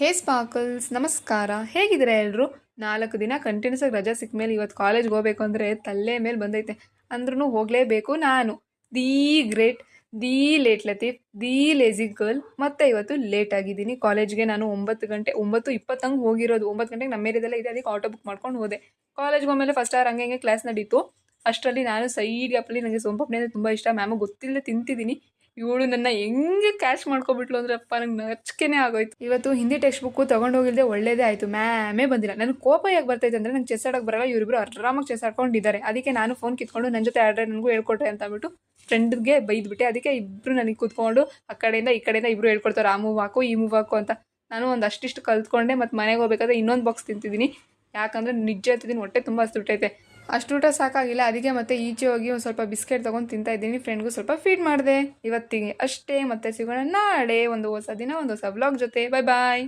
ಹೇ sparkles, ನಮಸ್ಕಾರ. ಹೇಗಿದ್ದೀರಾ ಎಲ್ಲರೂ? 4 ದಿನ ಕಂಟಿನ್ಯೂಸ್ ಆಗಿ ರಜಾ ಸಿಕ್ಕ ಮೇಲೆ ಇವತ್ತು ಕಾಲೇಜ್ಗೆ ಹೋಗಬೇಕು ಅಂದರೆ ತಲೆ ಮೇಲೆ ಬಂದೈತೆ. ಅಂದ್ರೂ ಹೋಗಲೇಬೇಕು ನಾನು. The great, the late Latif, the lazy girl. ಮತ್ತೆ ಇವತ್ತು ಲೇಟ್ ಆಗಿದ್ದೀನಿ ಕಾಲೇಜ್ಗೆ. ನಾನು 9:20 ಹೋಗಿರೋದು. 9 ಗಂಟೆಗೆ ನಮ್ಮ ಏರಿಯಾದಲ್ಲೇ ಇದೆ, ಅದಕ್ಕೆ ಆಟೋ ಬುಕ್ ಮಾಡ್ಕೊಂಡು ಹೋದೆ. ಕಾಲೇಜ್ಗೆ ಹೋದ್ಮೇಲೆ ಫಸ್ಟ್ ಅವರ್ ಹಂಗೆ ಕ್ಲಾಸ್ ನಡೀತು. ಅಷ್ಟರಲ್ಲಿ ನಾನು ಸೈಡ್ ಗ್ಯಾಪಲ್ಲಿ, ನನಗೆ ಸೋಂಪಾಪುರಿ ಅಂದರೆ ತುಂಬ ಇಷ್ಟ, ಮ್ಯಾಮಗೆ ಗೊತ್ತಿಲ್ಲದೆ ತಿಂತಿದ್ದೀನಿ. ಇವಳು ನನ್ನ ಹೆಂಗೆ ಕ್ಯಾಚ್ ಮಾಡ್ಕೊಬಿಟ್ಲು ಅಂದ್ರೆ ಅಪ್ಪ ನಂಗೆ ನಚ್ಕೆನೇ ಆಗೋಯ್ತು. ಇವತ್ತು ಹಿಂದಿ ಟೆಕ್ಸ್ಟ್ ಬುಕ್ಕು ತೊಗೊಂಡೋಗಿಲ್ದೆ ಒಳ್ಳೇದೇ ಆಯಿತು. ಮ್ಯಾಮೇ ಬಂದಿಲ್ಲ. ನನಗೆ ಕೋಪ ಯಾಕೆ ಬರ್ತೈತೆ ಅಂದರೆ, ನಂಗೆ ಚೆಸ್ ಆಡೋಕೆ ಬರಲ್ಲ, ಇವರಿಬ್ರು ಆರಾಮಾಗಿ ಚೆಸ್ ಆಡ್ಕೊಂಡಿದ್ದಾರೆ. ಅದಕ್ಕೆ ನಾನು ಫೋನ್ ಕಿತ್ಕೊಂಡು ನನ್ನ ಜೊತೆ ಆಡ್ರೆ ನನಗೂ ಹೇಳ್ಕೊಟ್ರೆ ಅಂತ ಅಂದ್ಬಿಟ್ಟು ಫ್ರೆಂಡ್ಗೆ ಬೈದ್ಬಿಟ್ಟೆ. ಅದಕ್ಕೆ ಇಬ್ಬರು ನನಗೆ ಕೂತ್ಕೊಂಡು ಆ ಕಡೆಯಿಂದ ಈ ಕಡೆಯಿಂದ ಇಬ್ಬರು ಹೇಳ್ಕೊಡ್ತಾರೆ, ಆ ಮೂವ್ ಹಾಕು ಈ ಮೂವ್ ಹಾಕು ಅಂತ. ನಾನು ಒಂದು ಅಷ್ಟಿಷ್ಟು ಕಲ್ತ್ಕೊಂಡೆ. ಮತ್ತು ಮನೆಗೆ ಹೋಗ್ಬೇಕಾದ್ರೆ ಇನ್ನೊಂದು ಬಾಕ್ಸ್ ತಿಂತಿದ್ದೀನಿ. ಯಾಕಂದರೆ ನಿಜ ಹೇಳ್ತಿದ್ದೀನಿ, ಹೊಟ್ಟೆ ತುಂಬ ಹಸ್ದುಬಿಟ್ಟೈತೆ. ಅಷ್ಟು ಊಟ ಸಾಕಾಗಿಲ್ಲ, ಅದಕ್ಕೆ ಮತ್ತೆ ಈಚೆ ಹೋಗಿ ಒಂದು ಸ್ವಲ್ಪ ಬಿಸ್ಕೆಟ್ ತೊಗೊಂಡು ತಿಂತಾ ಇದ್ದೀನಿ. ಫ್ರೆಂಡ್ಗೂ ಸ್ವಲ್ಪ ಫೀಡ್ ಮಾಡಿದೆ. ಇವತ್ತಿಗೆ ಅಷ್ಟೇ, ಮತ್ತೆ ಸಿಗೋಣ ನಾಳೆ ಒಂದು ಹೊಸ ದಿನ ಒಂದು ಹೊಸ ವ್ಲಾಗ್ ಜೊತೆ. ಬಾಯ್ ಬಾಯ್.